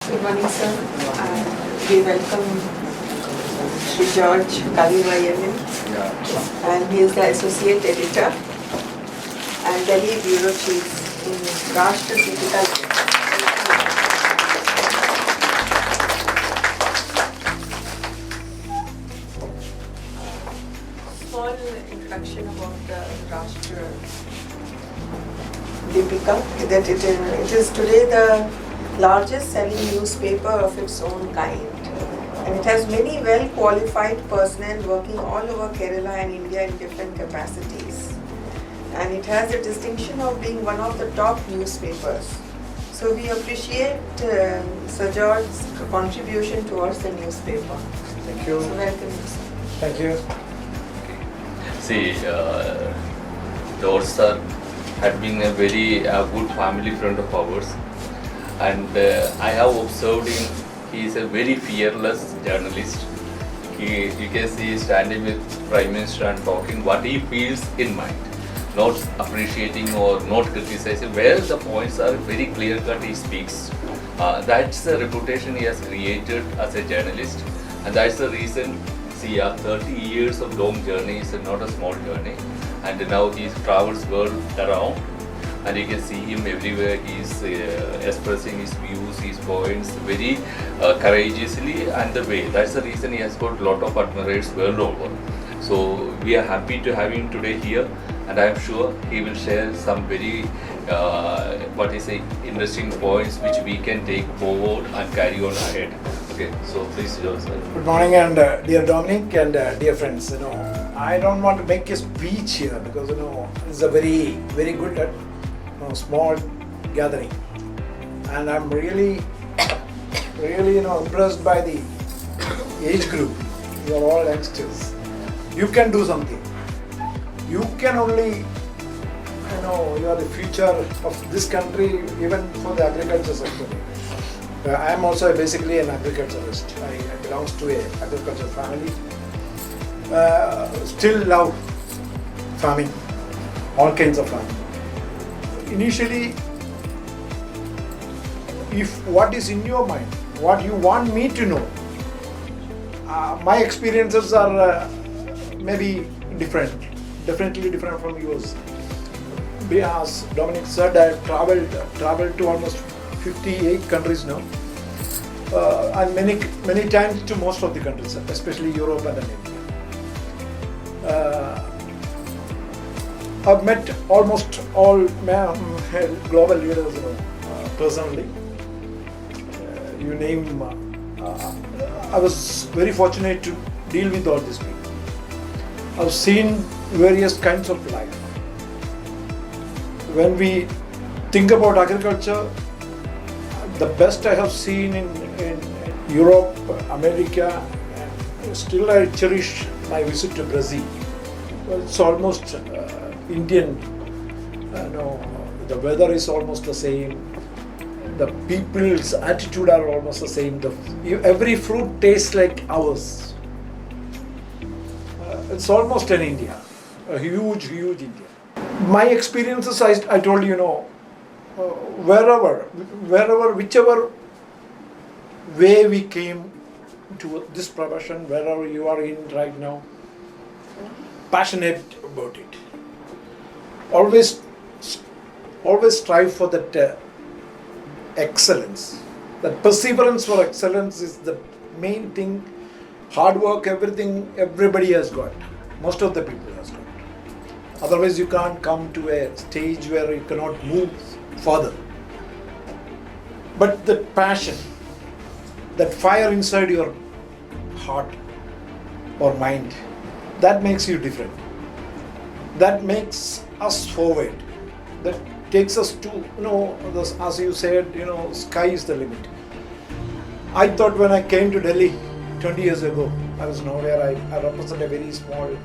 Good morning, sir. We welcome Shri George Kallivayalil, and he is the associate editor and Delhi bureau chief in Rashtra Deepika. Small introduction about the Rashtra Deepika, that it is today the largest selling newspaper of its own kind, and it has many well qualified personnel working all over Kerala and India in different capacities, and it has the distinction of being one of the top newspapers. So we appreciate Sir George's contribution towards the newspaper. Thank you. So welcome, sir. Thank you. See, George sir had been a very good family friend of ours, and I have observed him. He is a very fearless journalist. You can see standing with Prime Minister and talking what he feels in mind, not appreciating or not criticizing. Where the points are very clear cut, he speaks. That's the reputation he has created as a journalist, and that's the reason. See, 30 years of long journey is not a small journey, and now he travels world around, and you can see him everywhere. He is expressing his views, his points very courageously and the way. That's the reason he has got a lot of admirers world over. So we are happy to have him today here, and I am sure he will share some very interesting points which we can take forward and carry on ahead. Okay, so please, George. Good morning, and dear Dominic and dear friends. I don't want to make a speech here because it's a very, very good, small gathering, and I'm really, really, impressed by the age group. You are all youngsters. You can do something. You can only, you are the future of this country, even for the agriculture sector. I am also basically an agriculturist. I belong to an agricultural family. Still love farming, all kinds of farming. Initially, if what is in your mind, what you want me to know, my experiences are maybe different, definitely different from yours. As Dominic said, I have traveled to almost 58 countries now, and many times to most of the countries, especially Europe and America. I've met almost all global leaders personally. You name. I was very fortunate to deal with all these people. I've seen various kinds of life. When we think about agriculture, the best I have seen in Europe, America, and still I cherish my visit to Brazil. It's almost Indian. The weather is almost the same. The people's attitude are almost the same. Every fruit tastes like ours. It's almost an India, a huge, huge India. My experiences, I told you, whichever way we came to this profession, wherever you are in right now, passionate about it. Always strive for that excellence. That perseverance for excellence is the main thing. Hard work, everything, everybody has got. Most of the people has got. Otherwise, you can't come to a stage where you cannot move further. But that passion, that fire inside your heart or mind, that makes you different. That makes us forward. That takes us to, as you said, sky is the limit. I thought when I came to Delhi 20 years ago, I was nowhere. I represent a very small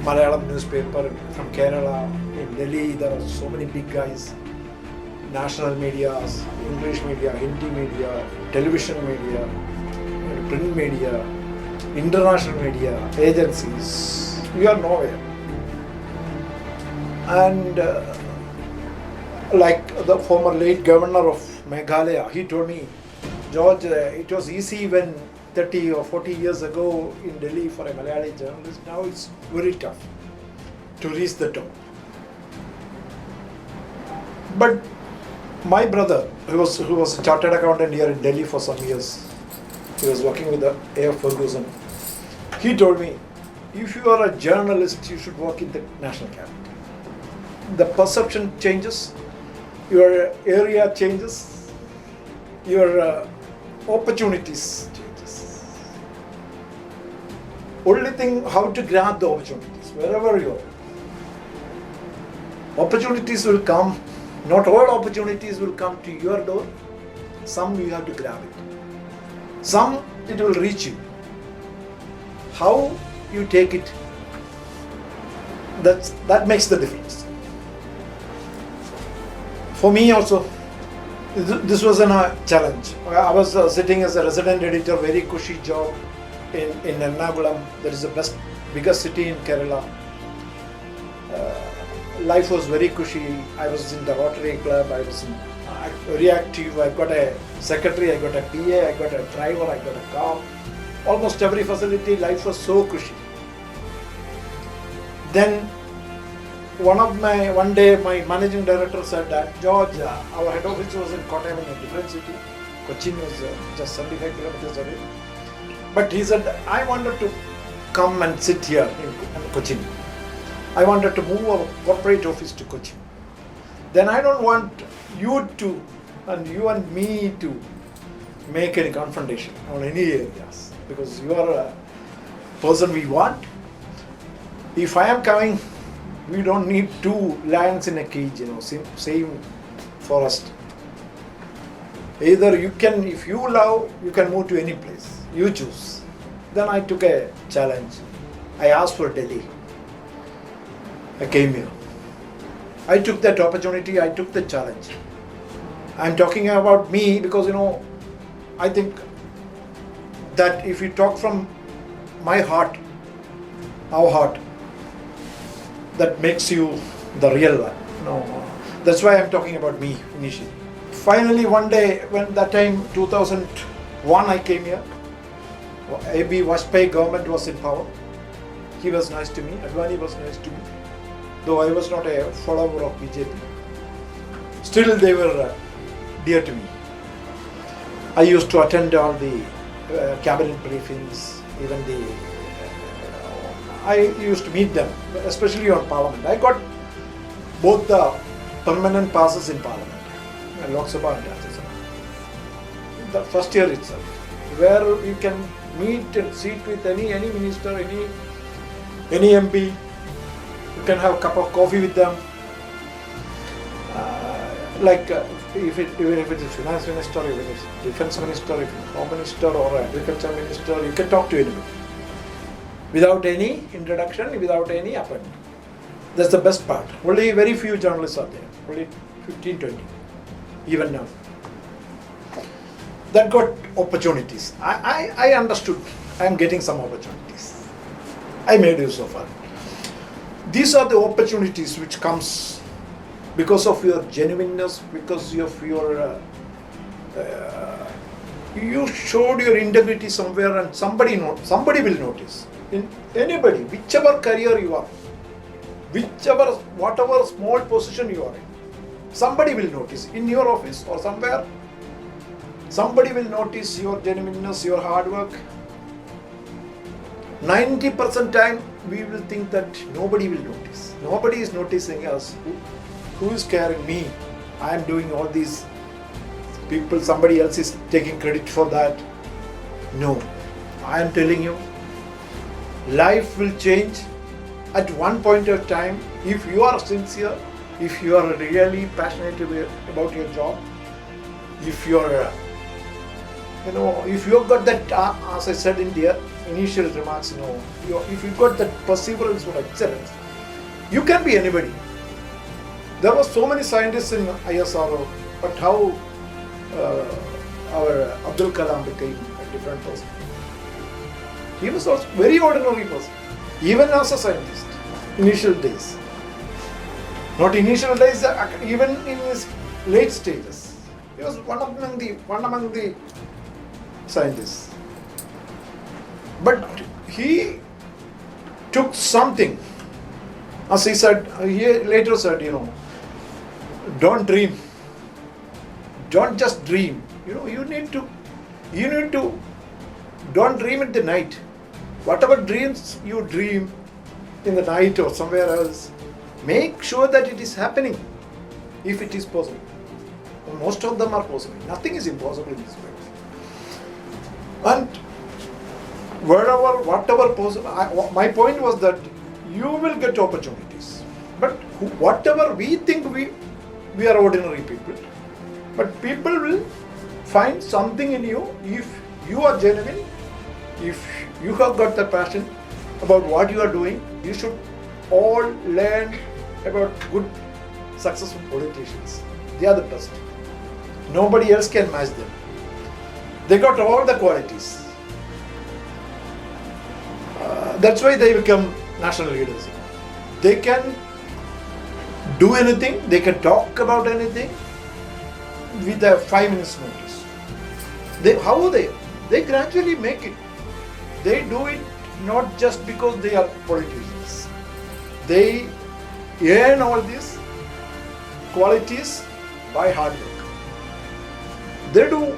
Malayalam newspaper from Kerala. In Delhi, there are so many big guys. National media, English media, Hindi media, television media, print media, international media, agencies. We are nowhere. And like the former late governor of Meghalaya, he told me, George, it was easy when 30 or 40 years ago in Delhi for a Malayali journalist. Now it's very tough to reach the top. But my brother, who was a chartered accountant here in Delhi for some years, he was working with the A.F. Ferguson. He told me, if you are a journalist, you should work in the national capital. The perception changes, your area changes, your opportunities changes. Only thing, how to grab the opportunities, wherever you are. Opportunities will come. Not all opportunities will come to your door. Some you have to grab it. Some it will reach you. How you take it, that makes the difference. For me also, this was a challenge. I was sitting as a resident editor, very cushy job in Ernakulam. That is the biggest city in Kerala. Life was very cushy. I was in the Rotary Club. I was very active. I got a secretary, I got a PA, I got a driver, I got a car. Almost every facility, life was so cushy. Then one day my managing director said that, George, our head office was in Kottayam, in a different city. Cochin was just 75 kilometers away. But he said, I wanted to come and sit here in Cochin. I wanted to move our corporate office to Cochin. Then I don't want you and me to make any confrontation on any areas, because you are a person we want. If I am coming, we don't need two lions in a cage, same forest. Either you can, if you love, you can move to any place. You choose. Then I took a challenge. I asked for Delhi. I came here. I took that opportunity, I took the challenge. I'm talking about me because, I think that if you talk from my heart, our heart, that makes you the real one. That's why I'm talking about me initially. Finally, one day, when that time, 2001, I came here. A.B. Vajpayee government was in power. He was nice to me. Advani was nice to me. Though I was not a follower of BJP. Still, they were dear to me. I used to attend all the cabinet briefings, even I used to meet them, especially on Parliament. I got both the permanent passes in Parliament, Lok Sabha and Rajya Sabha. The first year itself, where you can meet and sit with any minister, any MP. You can have a cup of coffee with them. Even if it is finance minister, if it is defense minister, if it is home minister or agriculture minister, you can talk to anybody. Without any introduction, without any appointment. That's the best part. Only very few journalists are there. Only 15, 20. Even now. That got opportunities. I understood. I am getting some opportunities. I made use of it. These are the opportunities which comes because of your genuineness, because of your you showed your integrity somewhere, and somebody will notice. In anybody, whichever career you are, whatever small position you are in, somebody will notice. In your office or somewhere, somebody will notice your genuineness, your hard work. 90% time we will think that nobody will notice. Nobody is noticing us. Who is caring me? I am doing all these people, somebody else is taking credit for that. No, I am telling you, life will change at one point of time if you are sincere, if you are really passionate about your job, if you are, if you have got that, as I said in the initial remarks, if you got that perseverance or excellence, you can be anybody. There were so many scientists in ISRO, but how our Abdul Kalam became a different person. He was also very ordinary person, even as a scientist, initial days. Not initial days, even in his late stages. He was one among the scientist. But he took something. As he said, he later said, don't dream. Don't just dream. You need to, don't dream in the night. Whatever dreams you dream in the night or somewhere else, make sure that it is happening, if it is possible. Most of them are possible. Nothing is impossible in this world. And whatever possible, my point was that you will get opportunities. But whatever we think we are ordinary people, but people will find something in you if you are genuine, if you have got the passion about what you are doing. You should all learn about good, successful politicians. They are the best. Nobody else can match them. They got all the qualities. That's why they become national leaders. They can do anything, they can talk about anything with a 5 minutes notice. How are they? They gradually make it. They do it not just because they are politicians. They earn all these qualities by hard work. They do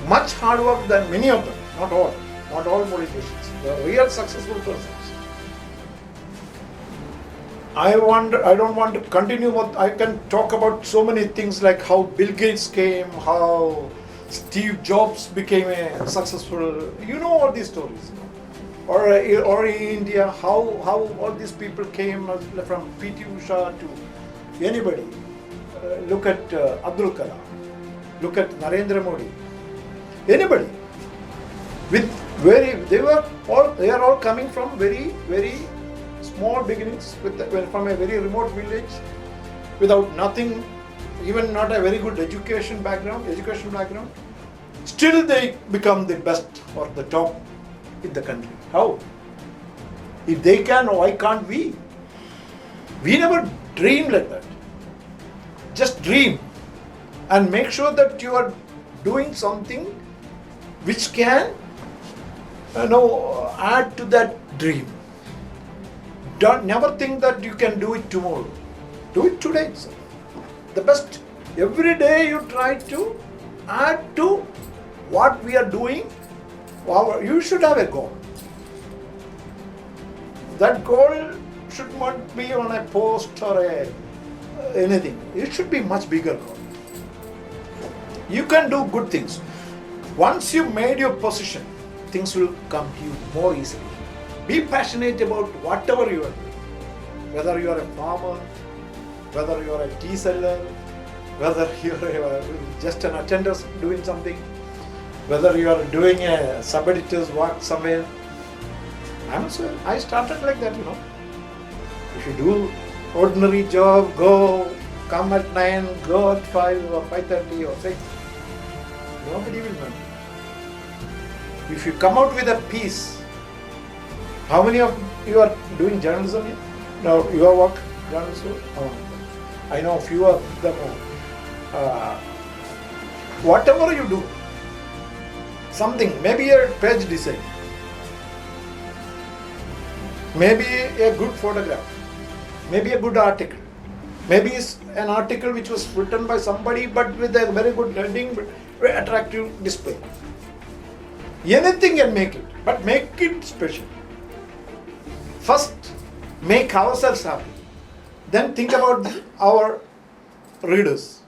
much hard work than many of them, not all politicians. The real successful persons. I don't want to continue I can talk about so many things like how Bill Gates came, how Steve Jobs became a successful, all these stories. Or in India, how all these people came from P.T. Usha to anybody. Look at Abdul Kalam, look at Narendra Modi, anybody. They are all coming from very, very small beginnings, from a very remote village, without nothing, even not a very good education background. Still they become the best or the top in the country. How? If they can, why can't we? We never dream like that. Just dream and make sure that you are doing something which can add to that dream. Never think that you can do it tomorrow. Do it today itself. The best. Every day you try to add to what we are doing. You should have a goal. That goal should not be on a post or anything. It should be much bigger goal. You can do good things. Once you made your position, things will come to you more easily. Be passionate about whatever you are doing. Whether you are a farmer, whether you are a tea seller, whether you are just an attendant doing something, whether you are doing a sub-editor's work somewhere. I started like that, If you do ordinary job, come at 9, go at 5 or 5:30 or 6. Nobody will know. If you come out with a piece, how many of you are doing journalism here? Now, your work, journalism? I know few of them. Whatever you do, something, maybe a page design, maybe a good photograph, maybe a good article, maybe it's an article which was written by somebody but with a very good heading, but very attractive display. Anything can make it, but make it special. First, make ourselves happy. Then think about our readers.